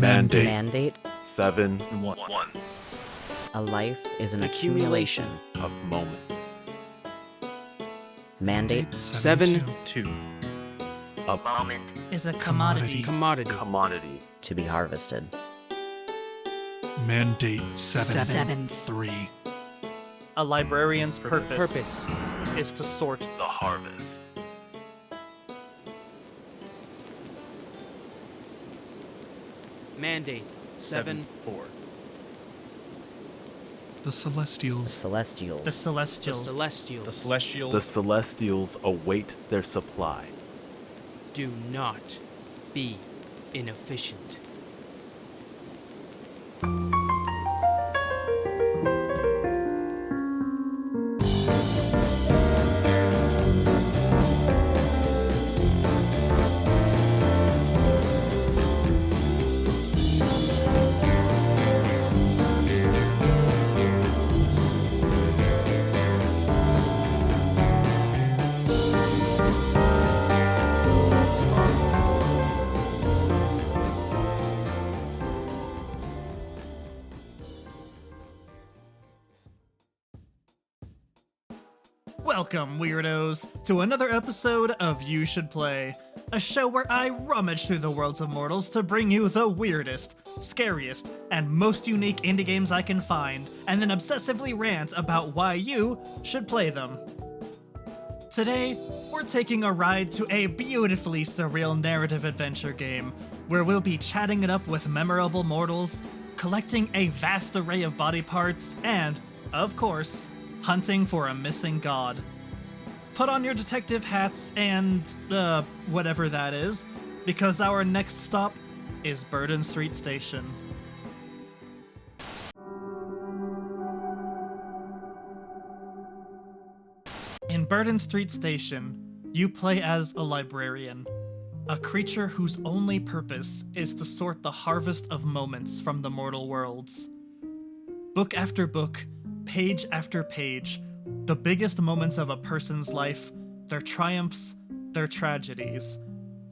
Mandate. Mandate. 7-1 A life is an accumulation of moments. Mandate. 7-2 A moment. Is a commodity. Commodity. To be harvested. Mandate 7. 7-3 A librarian's purpose is to sort. The harvest. Mandate 7-4 The Celestials. Celestials. The Celestials. Celestials The Celestials await their supply. do not be inefficient. Welcome, weirdos, to another episode of You Should Play, a show where I rummage through the worlds of mortals to bring you the weirdest, scariest, and most unique indie games I can find, and then obsessively rant about why you should play them. Today, we're taking a ride to a beautifully surreal narrative adventure game, where we'll be chatting it up with memorable mortals, collecting a vast array of body parts, and, of course, hunting for a missing god. Put on your detective hats and, whatever that is, because our next stop is Burden Street Station. In Burden Street Station, you play as a librarian, a creature whose only purpose is to sort the harvest of moments from the mortal worlds. Book after book, page after page, the biggest moments of a person's life, their triumphs, their tragedies,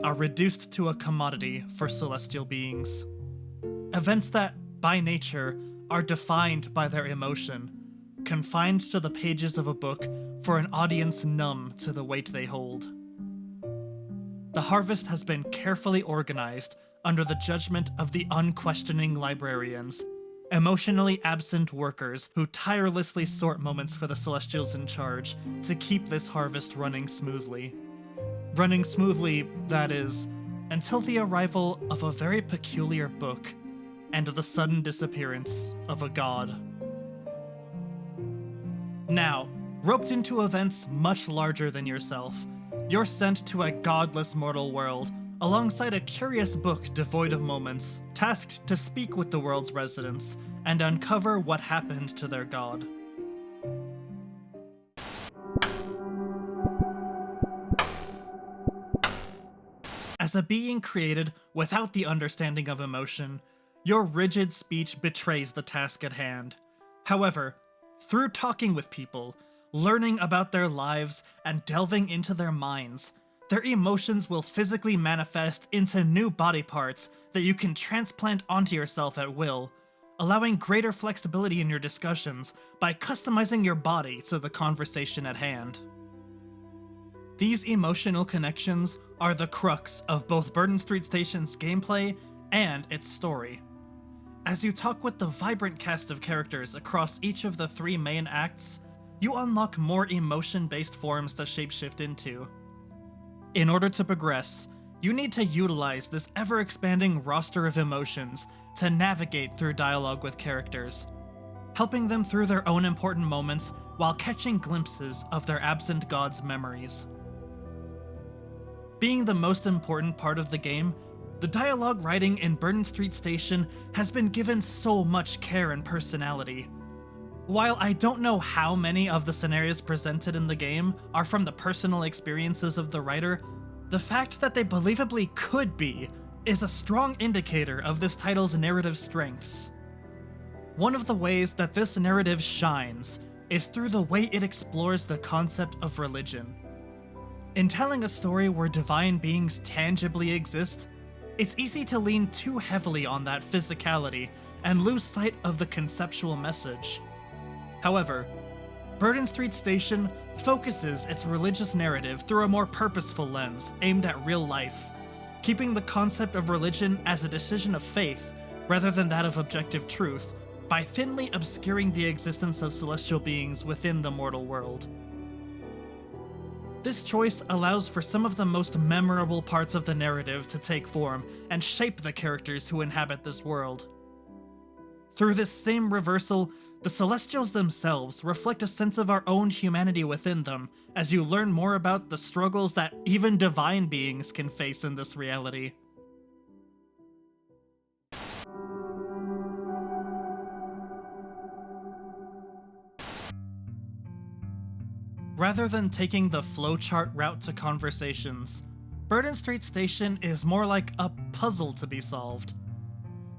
are reduced to a commodity for celestial beings. Events that, by nature, are defined by their emotion, confined to the pages of a book for an audience numb to the weight they hold. The harvest has been carefully organized under the judgment of the unquestioning librarians, emotionally absent workers who tirelessly sort moments for the Celestials in charge to keep this harvest running smoothly. Running smoothly, that is, until the arrival of a very peculiar book and the sudden disappearance of a god. Now, roped into events much larger than yourself, you're sent to a godless mortal world alongside a curious book devoid of moments, tasked to speak with the world's residents and uncover what happened to their god. As a being created without the understanding of emotion, your rigid speech betrays the task at hand. However, through talking with people, learning about their lives, and delving into their minds, their emotions will physically manifest into new body parts that you can transplant onto yourself at will, allowing greater flexibility in your discussions by customizing your body to the conversation at hand. These emotional connections are the crux of both Burden Street Station's gameplay and its story. As you talk with the vibrant cast of characters across each of the 3 main acts, you unlock more emotion-based forms to shapeshift into. In order to progress, you need to utilize this ever-expanding roster of emotions to navigate through dialogue with characters, helping them through their own important moments while catching glimpses of their absent god's memories. Being the most important part of the game, the dialogue writing in Burden Street Station has been given so much care and personality. While I don't know how many of the scenarios presented in the game are from the personal experiences of the writer, the fact that they believably could be is a strong indicator of this title's narrative strengths. One of the ways that this narrative shines is through the way it explores the concept of religion. In telling a story where divine beings tangibly exist, it's easy to lean too heavily on that physicality and lose sight of the conceptual message. However, Burden Street Station focuses its religious narrative through a more purposeful lens aimed at real life, keeping the concept of religion as a decision of faith rather than that of objective truth, by thinly obscuring the existence of celestial beings within the mortal world. This choice allows for some of the most memorable parts of the narrative to take form and shape the characters who inhabit this world. Through this same reversal, the Celestials themselves reflect a sense of our own humanity within them, as you learn more about the struggles that even divine beings can face in this reality. Rather than taking the flowchart route to conversations, Burden Street Station is more like a puzzle to be solved.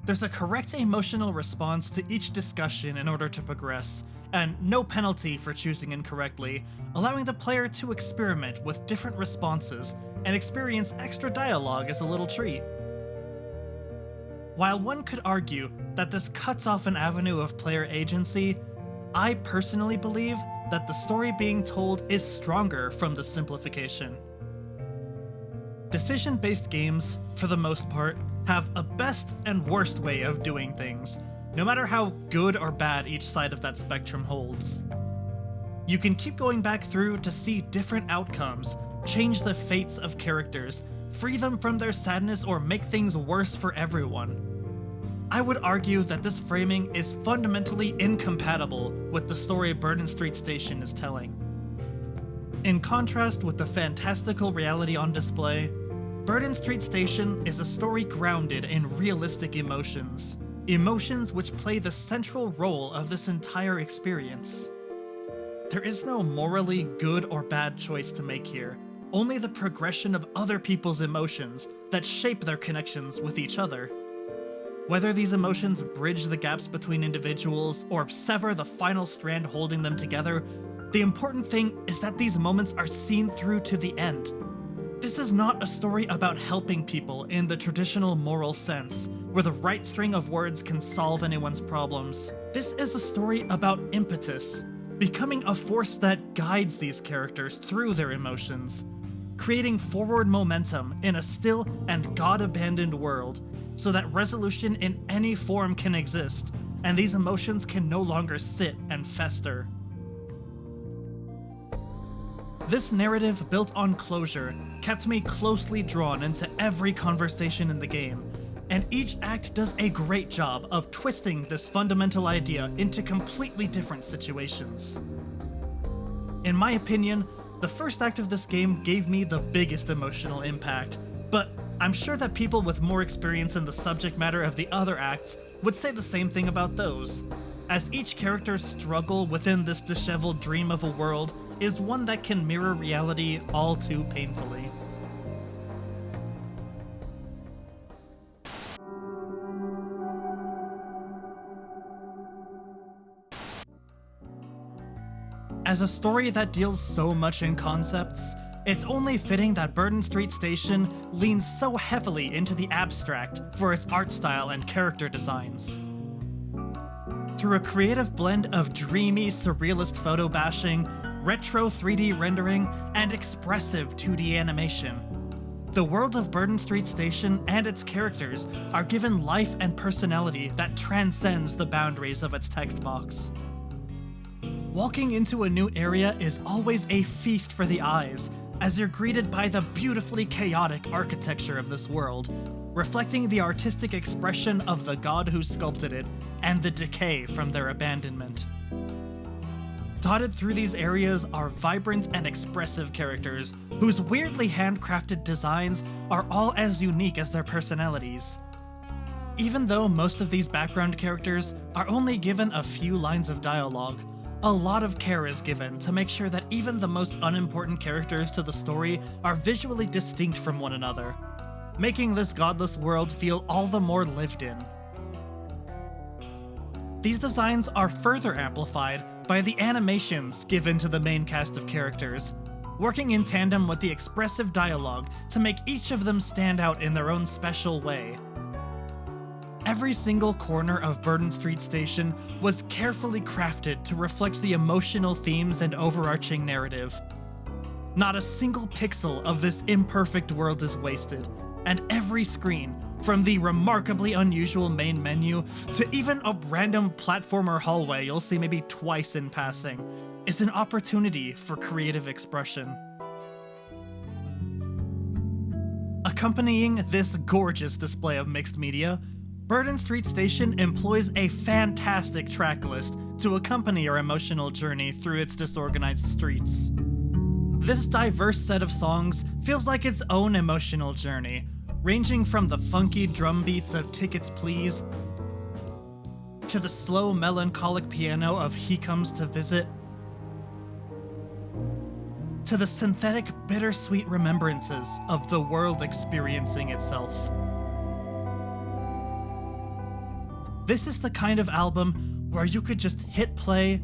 There's a correct emotional response to each discussion in order to progress, and no penalty for choosing incorrectly, allowing the player to experiment with different responses and experience extra dialogue as a little treat. While one could argue that this cuts off an avenue of player agency, I personally believe that the story being told is stronger from the simplification. Decision-based games, for the most part, have a best and worst way of doing things, no matter how good or bad each side of that spectrum holds. You can keep going back through to see different outcomes, change the fates of characters, free them from their sadness, or make things worse for everyone. I would argue that this framing is fundamentally incompatible with the story Burden Street Station is telling. In contrast with the fantastical reality on display, Burden Street Station is a story grounded in realistic emotions. Emotions which play the central role of this entire experience. There is no morally good or bad choice to make here, only the progression of other people's emotions that shape their connections with each other. Whether these emotions bridge the gaps between individuals or sever the final strand holding them together, the important thing is that these moments are seen through to the end. This is not a story about helping people in the traditional moral sense, where the right string of words can solve anyone's problems. This is a story about impetus, becoming a force that guides these characters through their emotions, creating forward momentum in a still and God-abandoned world, so that resolution in any form can exist, and these emotions can no longer sit and fester. This narrative built on closure kept me closely drawn into every conversation in the game, and each act does a great job of twisting this fundamental idea into completely different situations. In my opinion, the first act of this game gave me the biggest emotional impact, but I'm sure that people with more experience in the subject matter of the other acts would say the same thing about those, as each character's struggle within this disheveled dream of a world is one that can mirror reality all too painfully. As a story that deals so much in concepts, it's only fitting that Burden Street Station leans so heavily into the abstract for its art style and character designs. Through a creative blend of dreamy, surrealist photo bashing, retro 3D rendering, and expressive 2D animation, the world of Burden Street Station and its characters are given life and personality that transcends the boundaries of its text box. Walking into a new area is always a feast for the eyes, as you're greeted by the beautifully chaotic architecture of this world, reflecting the artistic expression of the god who sculpted it and the decay from their abandonment. Dotted through these areas are vibrant and expressive characters whose weirdly handcrafted designs are all as unique as their personalities. Even though most of these background characters are only given a few lines of dialogue, a lot of care is given to make sure that even the most unimportant characters to the story are visually distinct from one another, making this godless world feel all the more lived in. These designs are further amplified by the animations given to the main cast of characters, working in tandem with the expressive dialogue to make each of them stand out in their own special way. Every single corner of Burden Street Station was carefully crafted to reflect the emotional themes and overarching narrative. Not a single pixel of this imperfect world is wasted, and every screen, from the remarkably unusual main menu to even a random platformer hallway you'll see maybe twice in passing, is an opportunity for creative expression. Accompanying this gorgeous display of mixed media, Burden Street Station employs a fantastic track list to accompany our emotional journey through its disorganized streets. This diverse set of songs feels like its own emotional journey, ranging from the funky drum beats of Tickets Please to the slow melancholic piano of He Comes to Visit, to the synthetic bittersweet remembrances of the world experiencing itself. This is the kind of album where you could just hit play,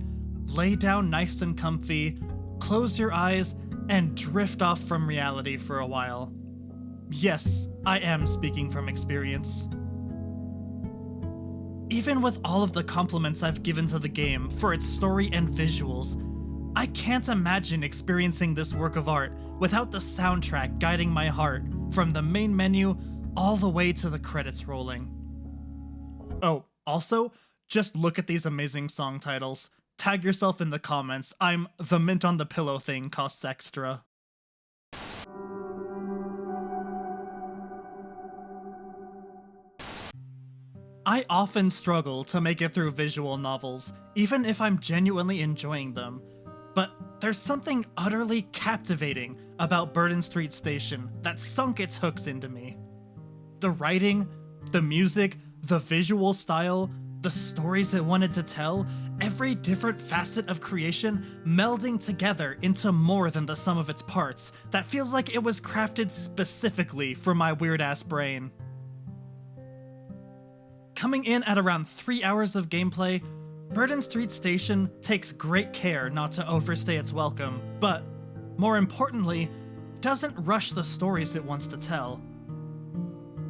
lay down nice and comfy, close your eyes, and drift off from reality for a while. Yes, I am speaking from experience. Even with all of the compliments I've given to the game for its story and visuals, I can't imagine experiencing this work of art without the soundtrack guiding my heart from the main menu all the way to the credits rolling. Oh, also, just look at these amazing song titles. Tag yourself in the comments. I'm the mint on the pillow thing costs extra. I often struggle to make it through visual novels, even if I'm genuinely enjoying them. But there's something utterly captivating about Burden Street Station that sunk its hooks into me. The writing, the music, the visual style, the stories it wanted to tell, every different facet of creation melding together into more than the sum of its parts that feels like it was crafted specifically for my weird-ass brain. Coming in at around 3 hours of gameplay, Burden Street Station takes great care not to overstay its welcome, but, more importantly, doesn't rush the stories it wants to tell.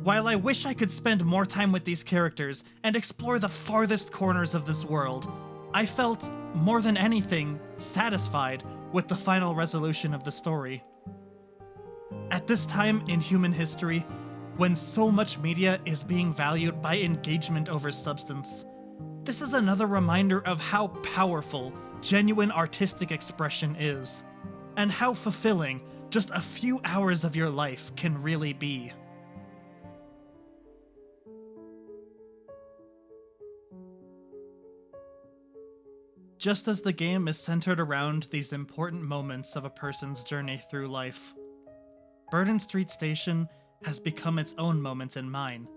While I wish I could spend more time with these characters and explore the farthest corners of this world, I felt, more than anything, satisfied with the final resolution of the story. At this time in human history, when so much media is being valued by engagement over substance, this is another reminder of how powerful genuine artistic expression is, and how fulfilling just a few hours of your life can really be. Just as the game is centered around these important moments of a person's journey through life, Burden Street Station has become its own moment in mine,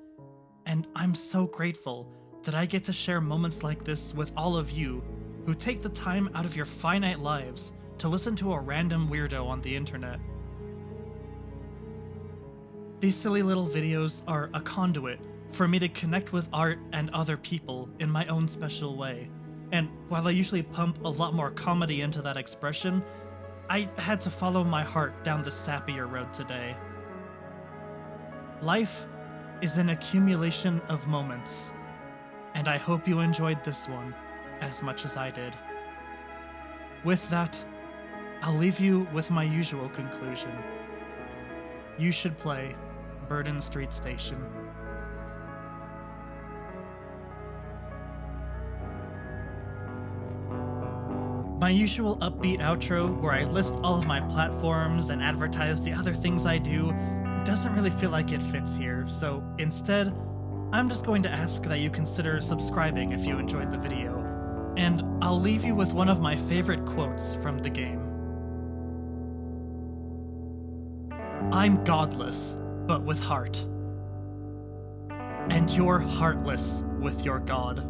and I'm so grateful that I get to share moments like this with all of you who take the time out of your finite lives to listen to a random weirdo on the internet. These silly little videos are a conduit for me to connect with art and other people in my own special way. And while I usually pump a lot more comedy into that expression, I had to follow my heart down the sappier road today. Life is an accumulation of moments, and I hope you enjoyed this one as much as I did. With that, I'll leave you with my usual conclusion. You should play Burden Street Station. My usual upbeat outro, where I list all of my platforms and advertise the other things I do, doesn't really feel like it fits here, so instead, I'm just going to ask that you consider subscribing if you enjoyed the video, and I'll leave you with one of my favorite quotes from the game. I'm godless, but with heart. And you're heartless with your god.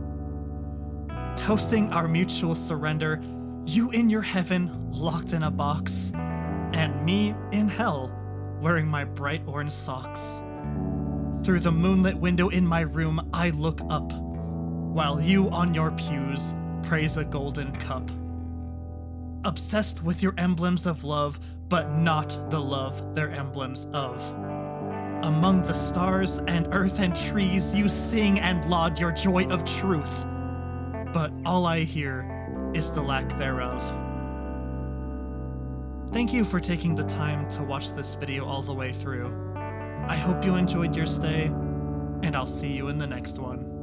Toasting our mutual surrender, you in your heaven, locked in a box, and me in hell, wearing my bright orange socks. Through the moonlit window in my room, I look up, while you on your pews praise a golden cup. obsessed with your emblems of love, but not the love they're emblems of. Among the stars and earth and trees, you sing and laud your joy of truth, but all I hear is the lack thereof. Thank you for taking the time to watch this video all the way through. I hope you enjoyed your stay, and I'll see you in the next one.